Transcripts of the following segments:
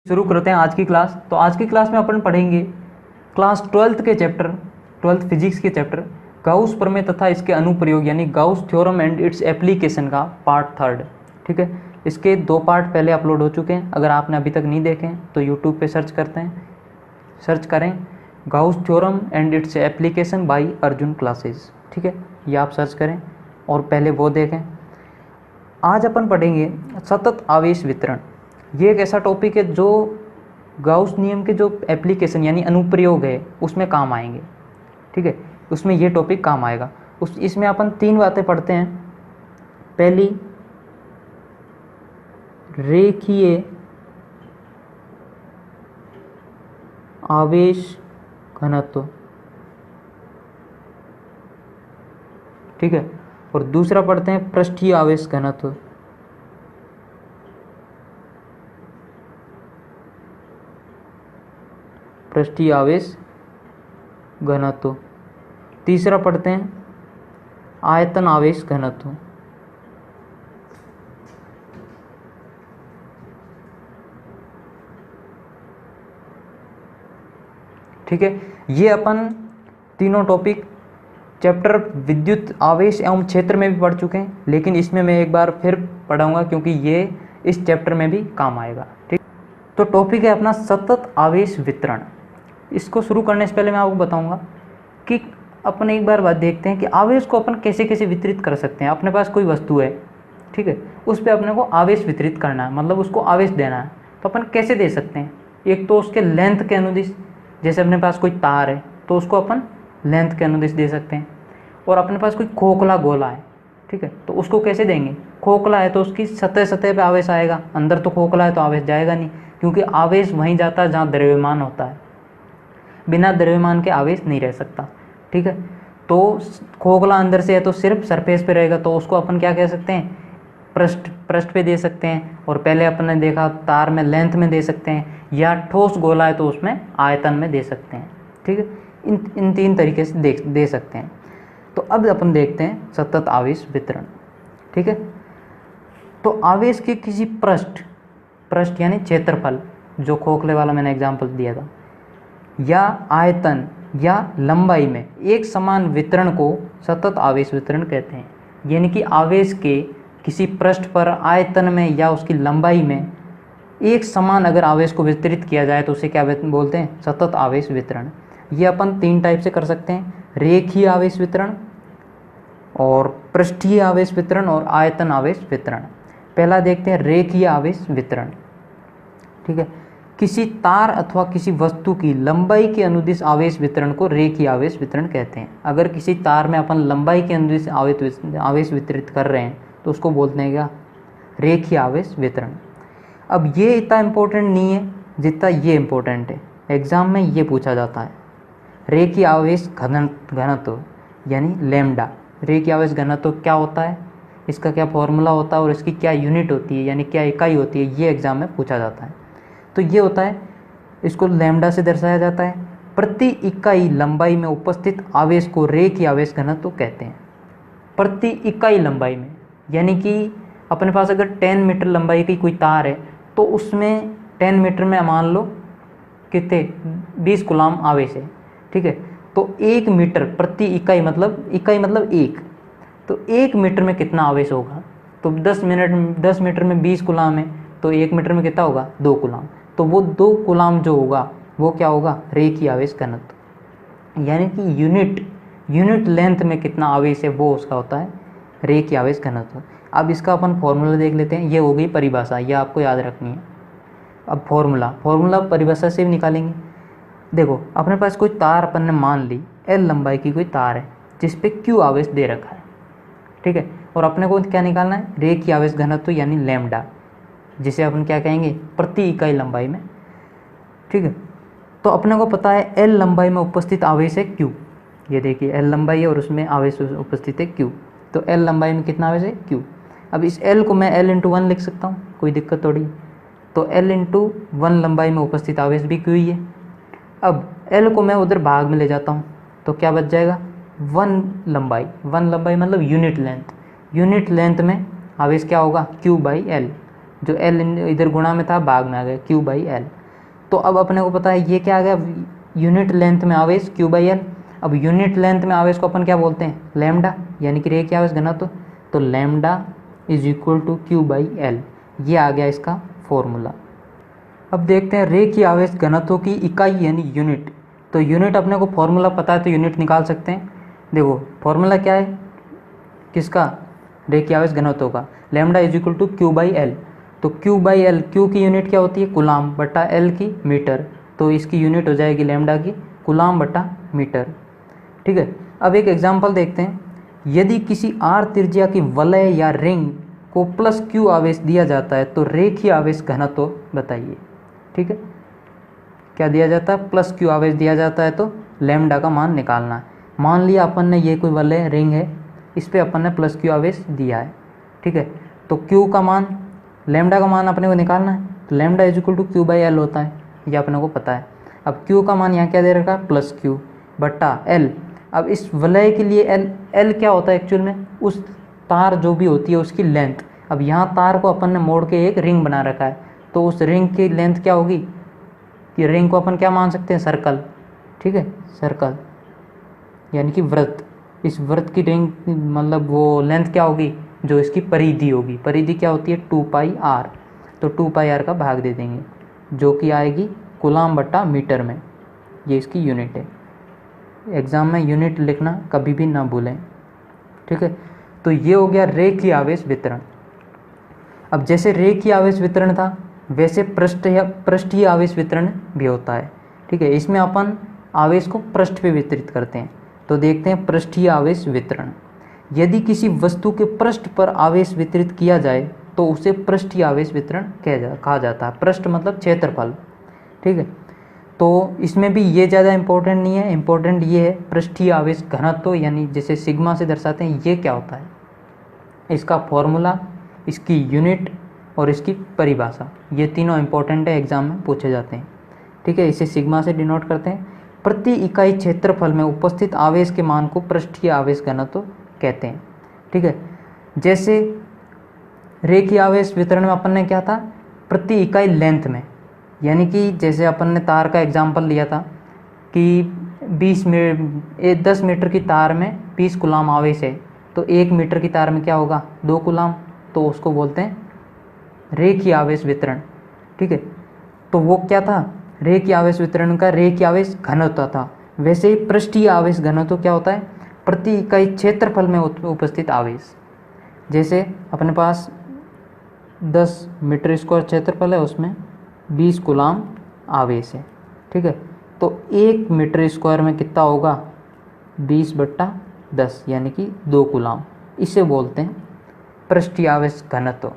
शुरू करते हैं आज की क्लास। तो आज की क्लास में अपन पढ़ेंगे क्लास 12th के चैप्टर 12th फिजिक्स के चैप्टर गाउस प्रमेय तथा इसके अनुप्रयोग यानी Gauss theorem and its application का पार्ट 3। ठीक है, इसके 2 पार्ट पहले अपलोड हो चुके हैं। अगर आपने अभी तक नहीं देखे हैं तो यूट्यूब पे सर्च करें Gauss theorem and its application by Arjun classes. ठीक है, ये आप सर्च करें और पहले वो देखें। आज अपन पढ़ेंगे सतत आवेश वितरण। ये एक ऐसा टॉपिक है जो गाउस नियम के जो एप्लीकेशन यानी अनुप्रयोग है उसमें काम आएंगे। ठीक है, उसमें ये टॉपिक काम आएगा। इसमें अपन 3 बातें पढ़ते हैं। पहली, रेखीय आवेश घनत्व। ठीक है, और दूसरा पढ़ते हैं पृष्ठीय आवेश घनत्व। पृष्ठीय आवेश घनत्व। तीसरा पढ़ते हैं आयतन आवेश घनत्व। ठीक है, ये अपन तीनों टॉपिक चैप्टर विद्युत आवेश एवं क्षेत्र में भी पढ़ चुके हैं, लेकिन इसमें मैं एक बार फिर पढ़ाऊंगा क्योंकि ये इस चैप्टर में भी काम आएगा। ठीक, तो टॉपिक है अपना सतत आवेश वितरण। इसको शुरू करने से पहले मैं आपको बताऊंगा कि अपन एक बार बात देखते हैं कि आवेश को अपन कैसे कैसे वितरित कर सकते हैं। अपने पास कोई वस्तु है, ठीक है, उस पर अपने को आवेश वितरित करना है, मतलब उसको आवेश देना है। तो अपन कैसे दे सकते हैं? एक तो उसके लेंथ के अनुदिश, जैसे अपने पास कोई तार है तो उसको अपन लेंथ के अनुदिश दे सकते हैं। और अपने पास कोई खोखला गोला है, ठीक है, तो उसको कैसे देंगे? खोखला है तो उसकी सतह पे आवेश आएगा, अंदर तो खोखला है तो आवेश जाएगा नहीं, क्योंकि आवेश वहीं जाता है जहाँ द्रव्यमान होता है। बिना द्रव्यमान के आवेश नहीं रह सकता। ठीक है, तो खोखला अंदर से है तो सिर्फ सरफेस पे रहेगा, तो उसको अपन क्या कह सकते हैं? पृष्ठ पे दे सकते हैं। और पहले अपन ने देखा तार में लेंथ में दे सकते हैं, या ठोस गोला है तो उसमें आयतन में दे सकते हैं। ठीक है, इन 3 तरीके से दे सकते हैं। तो अब अपन देखते हैं सतत आवेश वितरण। ठीक है, तो आवेश के किसी पृष्ठ यानी क्षेत्रफल, जो खोखले वाला मैंने एग्जाम्पल दिया था, या आयतन या लंबाई में एक समान वितरण को सतत आवेश वितरण कहते हैं। यानी कि आवेश के किसी पृष्ठ पर आयतन में या उसकी लंबाई में एक समान अगर आवेश को वितरित किया जाए तो उसे क्या बोलते हैं? सतत आवेश वितरण। ये अपन 3 टाइप से कर सकते हैं, रेखीय आवेश वितरण और पृष्ठीय आवेश वितरण और आयतन आवेश वितरण। पहला देखते हैं रेखीय आवेश वितरण। ठीक है, किसी तार अथवा किसी वस्तु की लंबाई के अनुदिश आवेश वितरण को रेखीय आवेश वितरण कहते हैं। अगर किसी तार में अपन लंबाई के अनुदिश आवेश वितरित कर रहे हैं तो उसको बोलते हैं क्या? रेखीय आवेश वितरण। अब ये इतना इम्पोर्टेंट नहीं है जितना ये इम्पोर्टेंट है, एग्जाम में ये पूछा जाता है। रेखीय आवेश घनत्व यानी लैम्डा। रेखीय आवेश घनत्व क्या होता है, इसका क्या फॉर्मूला होता है और इसकी क्या यूनिट होती है यानी क्या इकाई होती है, ये एग्जाम में पूछा जाता है। तो ये होता है, इसको लैम्डा से दर्शाया जाता है। प्रति इकाई लंबाई में उपस्थित आवेश को रेखीय आवेश घनत्व कहते हैं। प्रति इकाई लंबाई में, यानी कि अपने पास अगर 10 मीटर लंबाई की कोई तार है तो उसमें 10 मीटर में मान लो कितने 20 कूलाम आवेश है। ठीक है, तो 1 मीटर प्रति इकाई मतलब 1, तो 1 मीटर में कितना आवेश होगा? तो 10 मीटर में 20 कूलाम है तो 1 मीटर में कितना होगा? 2 कूलाम। तो वो 2 कूलाम जो होगा वो क्या होगा? रेखीय आवेश घनत्व। यानी कि यूनिट लेंथ में कितना आवेश है वो उसका होता है रेखीय आवेश घनत्व। अब इसका अपन फॉर्मूला देख लेते हैं। ये हो गई परिभाषा, ये आपको याद रखनी है। अब फॉर्मूला परिभाषा से भी निकालेंगे। देखो, अपने पास कोई तार अपन ने मान ली L लंबाई की कोई तार है जिस पे Q आवेश दे रखा है। ठीक है, और अपने को क्या निकालना है? रेखीय आवेश घनत्व यानी लैम्डा, जिसे अपन क्या कहेंगे? प्रति इकाई लंबाई में। ठीक है, तो अपने को पता है L लंबाई में उपस्थित आवेश है Q। ये देखिए L लंबाई है और उसमें आवेश उपस्थित है Q। तो L लंबाई में कितना आवेश है? Q। अब इस L को मैं L × 1 लिख सकता हूँ, कोई दिक्कत थोड़ी। तो L × 1 लंबाई में उपस्थित आवेश भी Q ही है। अब L को मैं उधर भाग में ले जाता हूँ तो क्या बच जाएगा? 1 लंबाई मतलब यूनिट लेंथ में आवेश क्या होगा? Q/L। जो एल इधर गुणा में था भाग में आ गया, क्यू बाई एल। तो अब अपने को पता है ये क्या आ गया, यूनिट लेंथ में आवेश क्यू बाई एल। अब यूनिट लेंथ में आवेश को अपन क्या बोलते हैं, लैम्डा, यानी कि रेखीय आवेश घनत्व। तो lambda is equal to Q by L, ये आ गया इसका फॉर्मूला। अब देखते हैं रेखीय आवेश घनत्व की इकाई यानी यूनिट। तो यूनिट अपने को फॉर्मूला पता है तो यूनिट निकाल सकते हैं। देखो फॉर्मूला क्या है किसका, रेखीय आवेश घनत्व का, lambda is equal to Q by L. तो क्यू बाई एल, क्यू की यूनिट क्या होती है, कूलाम, बटा एल की मीटर। तो इसकी यूनिट हो जाएगी लैम्डा की कूलाम बटा मीटर। ठीक है, अब एक एग्जांपल देखते हैं। यदि किसी आर त्रिज्या की वलय या रिंग को प्लस क्यू आवेश दिया जाता है तो रेखीय आवेश घनत्व बताइए। ठीक है, क्या दिया जाता है, प्लस क्यू आवेश दिया जाता है तो लैम्डा का मान निकालना है। मान लिया अपन ने ये कोई वलय रिंग है, इस पर अपन ने प्लस क्यू आवेश दिया है। ठीक है, तो क्यू का मान, लैम्डा का मान अपने को निकालना है। तो lambda is equal to Q by L होता है, ये अपने को पता है। अब क्यू का मान यहाँ क्या दे रखा है, प्लस क्यू बटा एल। अब इस वलय के लिए एल क्या होता है एक्चुअल में, उस तार जो भी होती है उसकी लेंथ। अब यहाँ तार को अपन ने मोड़ के एक रिंग बना रखा है, तो उस रिंग की लेंथ क्या होगी, कि रिंग को अपन क्या मान सकते हैं, सर्कल। ठीक है, सर्कल यानी कि वृत्त। इस वृत्त की रिंग मतलब वो लेंथ क्या होगी, जो इसकी परिधि होगी। परिधि क्या होती है, 2 पाई आर। तो 2 पाई आर का भाग दे देंगे, जो कि आएगी कूलाम बटा मीटर में, ये इसकी यूनिट है। एग्ज़ाम में यूनिट लिखना कभी भी ना भूलें। ठीक है, तो ये हो गया रेखीय आवेश वितरण। अब जैसे रेखीय आवेश वितरण था वैसे पृष्ठीय आवेश वितरण भी होता है। ठीक है, इसमें अपन आवेश को पृष्ठ पे वितरित करते हैं। तो देखते हैं पृष्ठीय आवेश वितरण। यदि किसी वस्तु के पृष्ठ पर आवेश वितरित किया जाए तो उसे पृष्ठीय आवेश वितरण कहा जाता है। पृष्ठ मतलब क्षेत्रफल। ठीक है, तो इसमें भी ये ज़्यादा इम्पोर्टेंट नहीं है, इम्पोर्टेंट ये है पृष्ठीय आवेश घनत्व, यानी जैसे सिग्मा से दर्शाते हैं, ये क्या होता है, इसका फॉर्मूला, इसकी यूनिट और इसकी परिभाषा, ये तीनों इम्पोर्टेंट है, एग्जाम में पूछे जाते हैं। ठीक है, इसे सिग्मा से डिनोट करते हैं। प्रति इकाई क्षेत्रफल में उपस्थित आवेश के मान को पृष्ठीय आवेश घनत्व कहते हैं। ठीक है, जैसे रेखीय आवेश वितरण में अपन ने क्या था, प्रति इकाई लेंथ में, यानी कि जैसे अपन ने तार का एग्जाम्पल लिया था कि 10 मीटर की तार में 20 कूलाम आवेश है, तो 1 मीटर की तार में क्या होगा, 2 कूलाम। तो उसको बोलते हैं रेखीय आवेश वितरण। ठीक है, तो वो क्या था, रेखीय आवेश वितरण का रेखीय आवेश घनत्व था। वैसे ही पृष्ठीय आवेश घनत्व क्या होता है, प्रति इकाई क्षेत्रफल में उपस्थित आवेश। जैसे अपने पास 10 मीटर स्क्वायर क्षेत्रफल है, उसमें 20 कूलाम आवेश है। ठीक है, तो 1 मीटर स्क्वायर में कितना होगा, 20/10 यानी कि 2 कूलाम। इसे बोलते हैं पृष्ठीय आवेश घनत्व।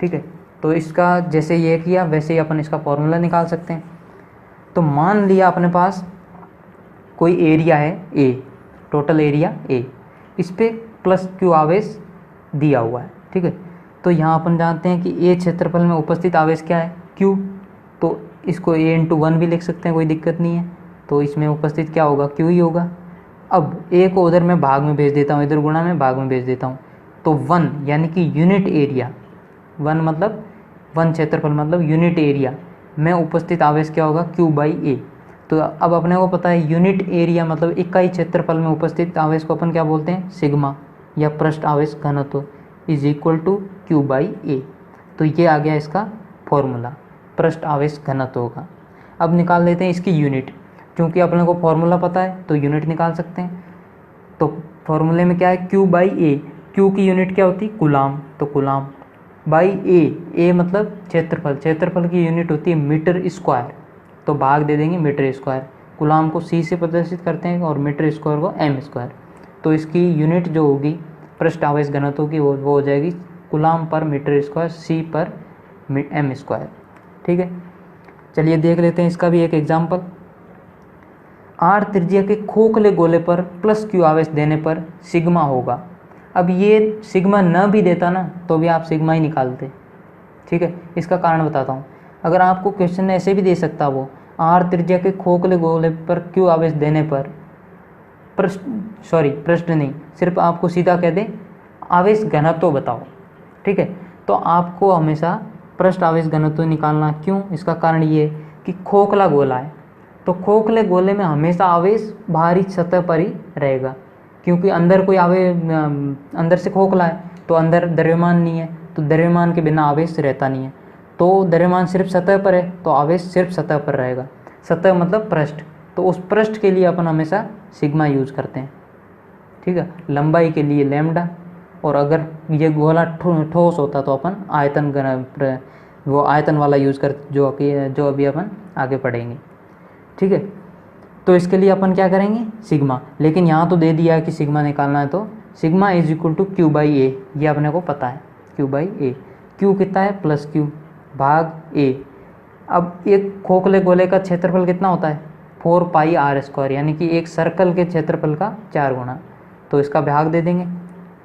ठीक है, तो इसका जैसे ये किया वैसे ही अपन इसका फॉर्मूला निकाल सकते हैं। तो मान लिया अपने पास कोई एरिया है ए, टोटल एरिया ए, इस पर प्लस क्यू आवेश दिया हुआ है। ठीक है, तो यहाँ अपन जानते हैं कि ए क्षेत्रफल में उपस्थित आवेश क्या है, क्यू। तो इसको a/1 भी लिख सकते हैं, कोई दिक्कत नहीं है। तो इसमें उपस्थित क्या होगा, क्यू ही होगा। अब ए को उधर मैं भाग में भेज देता हूँ, इधर गुणा में भाग में भेज देता हूँ। तो 1 यानी कि यूनिट एरिया, 1 मतलब 1 क्षेत्रफल मतलब यूनिट एरिया में उपस्थित आवेश क्या होगा, क्यू बाई ए। तो अब अपने को पता है यूनिट एरिया मतलब इकाई क्षेत्रफल में उपस्थित आवेश को अपन क्या बोलते हैं, सिग्मा या पृष्ठ आवेश घनत्व is equal to Q by A. तो ये आ गया इसका फॉर्मूला पृष्ठ आवेश घनत्व का। अब निकाल लेते हैं इसकी यूनिट, क्योंकि अपने को फॉर्मूला पता है तो यूनिट निकाल सकते हैं। तो फॉर्मूले में क्या है, क्यू बाई ए। क्यू की यूनिट क्या होती है, कूलाम, तो कूलाम बाई ए मतलब क्षेत्रफल, क्षेत्रफल की यूनिट होती है मीटर स्क्वायर। तो भाग दे देंगे मीटर स्क्वायर, कूलाम को सी से प्रदर्शित करते हैं और मीटर स्क्वायर को एम स्क्वायर। तो इसकी यूनिट जो होगी पृष्ठ आवेश घनत्व की वो हो जाएगी कूलाम पर मीटर स्क्वायर, सी पर एम स्क्वायर। ठीक है, चलिए देख लेते हैं इसका भी एक एग्जाम्पल। आर त्रिज्या के खोखले गोले पर प्लस क्यू आवेश देने पर सिग्मा होगा। अब ये सिग्मा न भी देता ना तो भी आप सिग्मा ही निकालते। ठीक है, इसका कारण बताता हूँ। अगर आपको क्वेश्चन ऐसे भी दे सकता, वो आर त्रिज्या के खोखले गोले पर क्यू आवेश देने पर पृष्ठ नहीं, सिर्फ आपको सीधा कह दे आवेश घनत्व बताओ। ठीक है, तो आपको हमेशा पृष्ठ आवेश घनत्व निकालना। क्यों? इसका कारण ये है कि खोखला गोला है, तो खोखले गोले में हमेशा आवेश बाहरी सतह पर ही रहेगा, क्योंकि अंदर कोई अंदर से खोखला है तो अंदर द्रव्यमान नहीं है, तो द्रव्यमान के बिना आवेश रहता नहीं है। तो द्रव्यमान सिर्फ सतह पर है तो आवेश सिर्फ सतह पर रहेगा। सतह मतलब पृष्ठ, तो उस पृष्ठ के लिए अपन हमेशा सिग्मा यूज करते हैं। ठीक है, लंबाई के लिए लैम्डा, और अगर ये गोला ठोस होता तो अपन वो आयतन वाला यूज कर जो अभी अपन आगे पढ़ेंगे। ठीक है, तो इसके लिए अपन क्या करेंगे? सिग्मा। लेकिन यहाँ तो दे दिया है कि सिग्मा निकालना है, तो sigma is equal to Q by A, ये अपने को पता है, क्यू बाई ए। क्यू कितना है? प्लस क्यू भाग ए। अब एक खोखले गोले का क्षेत्रफल कितना होता है? 4 पाई आर स्क्वायर, यानी कि एक सर्कल के क्षेत्रफल का 4 गुना। तो इसका भाग दे देंगे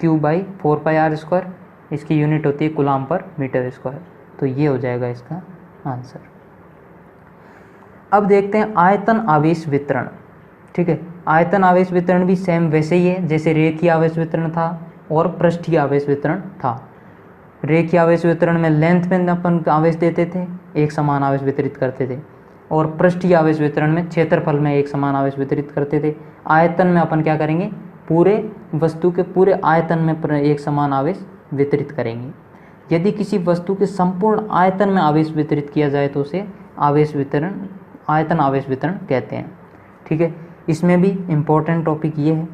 Q by 4 pi R square, इसकी यूनिट होती है कूलाम पर मीटर स्क्वायर। तो ये हो जाएगा इसका आंसर। अब देखते हैं आयतन आवेश वितरण। ठीक है, आयतन आवेश वितरण भी सेम वैसे ही है जैसे रेखीय आवेश वितरण था और पृष्ठीय आवेश वितरण था। रेखीय आवेश वितरण में लेंथ में अपन आवेश देते थे, एक समान आवेश वितरित करते थे, और पृष्ठीय आवेश वितरण में क्षेत्रफल में एक समान आवेश वितरित करते थे। आयतन में अपन क्या करेंगे? पूरे वस्तु के पूरे आयतन में एक समान आवेश वितरित करेंगे। यदि किसी वस्तु के संपूर्ण आयतन में आवेश वितरित किया जाए तो उसे आयतन आवेश वितरण कहते हैं। ठीक है, इसमें भी इम्पोर्टेंट टॉपिक ये है।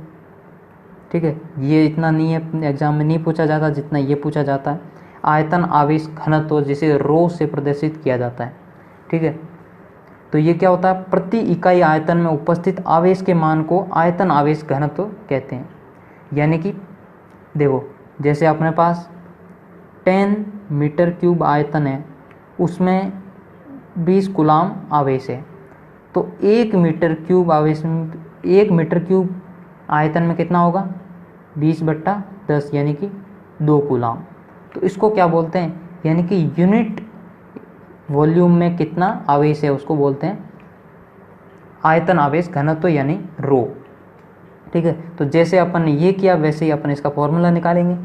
ठीक है, ये इतना नहीं है, एग्जाम में नहीं पूछा जाता जितना ये पूछा जाता है। आयतन आवेश घनत्व जिसे रो से प्रदर्शित किया जाता है। ठीक है, तो ये क्या होता है? प्रति इकाई आयतन में उपस्थित आवेश के मान को आयतन आवेश घनत्व कहते हैं। यानी कि देखो, जैसे अपने पास 10 मीटर क्यूब आयतन है, उसमें 20 कूलाम आवेश है, तो 1 मीटर क्यूब आवेश में 1 मीटर क्यूब आयतन में कितना होगा? 20/10, यानी कि 2 कूलाम। तो इसको क्या बोलते हैं? यानी कि यूनिट वॉल्यूम में कितना आवेश है उसको बोलते हैं आयतन आवेश घनत्व, यानी रो। ठीक है, तो जैसे अपन ने ये किया वैसे ही अपन इसका फॉर्मूला निकालेंगे।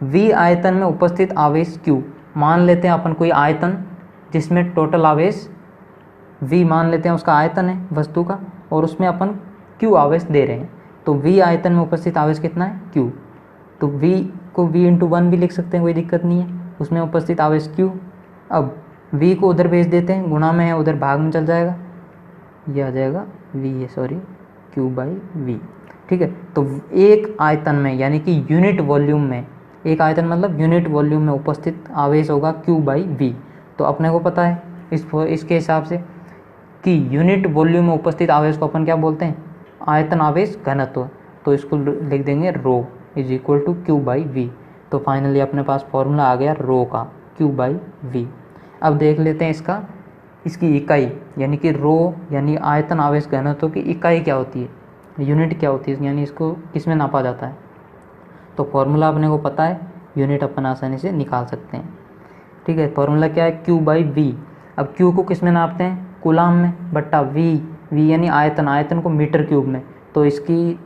V आयतन में उपस्थित आवेश Q, मान लेते हैं अपन कोई आयतन जिसमें टोटल आवेश V मान लेते हैं, उसका आयतन है वस्तु का, और उसमें अपन Q आवेश दे रहे हैं। तो V आयतन में उपस्थित आवेश कितना है? Q। तो V को V × 1 भी लिख सकते हैं, कोई दिक्कत नहीं है, उसमें उपस्थित आवेश Q। अब V को उधर भेज देते हैं, गुणा में है उधर भाग में चल जाएगा, ये आ जाएगा Q बाई V। ठीक है, तो एक आयतन में यानी कि यूनिट वॉल्यूम में, एक आयतन मतलब यूनिट वॉल्यूम में उपस्थित आवेश होगा Q बाई V। तो अपने को पता है इसके हिसाब से कि यूनिट वॉल्यूम में उपस्थित आवेश को अपन क्या बोलते हैं? आयतन आवेश घनत्व। तो इसको लिख देंगे rho is equal to Q by V। तो फाइनली अपने पास फॉर्मूला आ गया रो का, Q बाई V। अब देख लेते हैं इसकी इकाई, यानी कि रो यानी आयतन आवेश घनत्व की इकाई क्या होती है, यूनिट क्या होती है, यानी इसको किस में नापा जाता है। तो फॉर्मूला अपने को पता है, यूनिट अपन आसानी से निकाल सकते हैं। ठीक है, फॉर्मूला क्या है? Q by V। अब Q को किस में नापते हैं? कूलाम में, बट्टा V यानी आयतन को मीटर क्यूब में। तो इसकी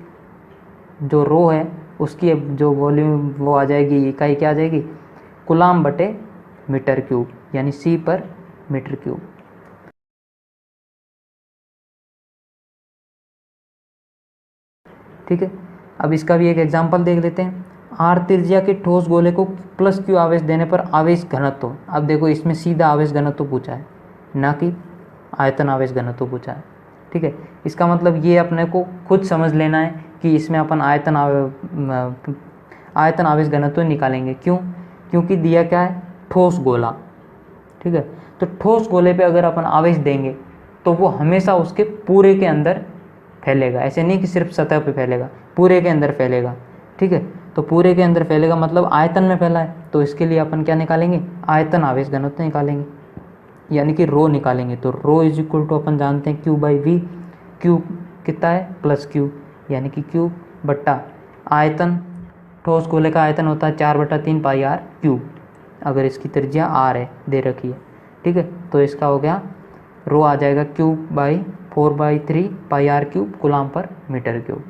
जो रो है उसकी जो वॉल्यूम वो आ जाएगी, इकाई क्या आ जाएगी? कूलाम बटे मीटर क्यूब, यानी C पर मीटर क्यूब। ठीक है, अब इसका भी एक एग्जांपल देख लेते हैं। R त्रिज्या के ठोस गोले को प्लस Q आवेश देने पर आवेश घनत्व। अब देखो, इसमें सीधा आवेश घनत्व पूछा है, ना कि आयतन आवेश घनत्व पूछा है। ठीक है, इसका मतलब ये अपने को खुद समझ लेना है कि इसमें अपन आयतन आवेश घनत्व निकालेंगे। क्यों? क्योंकि दिया क्या है? ठोस गोला। ठीक है, तो ठोस गोले पे अगर अपन आवेश देंगे तो वो हमेशा उसके पूरे के अंदर फैलेगा, ऐसे नहीं कि सिर्फ सतह पे फैलेगा, पूरे के अंदर फैलेगा। ठीक है, तो पूरे के अंदर फैलेगा मतलब आयतन में फैला है, तो इसके लिए अपन क्या निकालेंगे? आयतन आवेश घनत्व निकालेंगे, यानी कि रो निकालेंगे। तो रो इज इक्वल टू अपन जानते हैं Q बाई V। Q कितना है? प्लस Q, यानी कि Q बट्टा आयतन, ठोस गोले का आयतन होता है 4/3 पाई R क्यूब, अगर इसकी त्रिज्या R है दे रखी है। ठीक है, तो इसका हो गया रो आ जाएगा Q by 4/3 pi R cube coulomb पर मीटर क्यूब।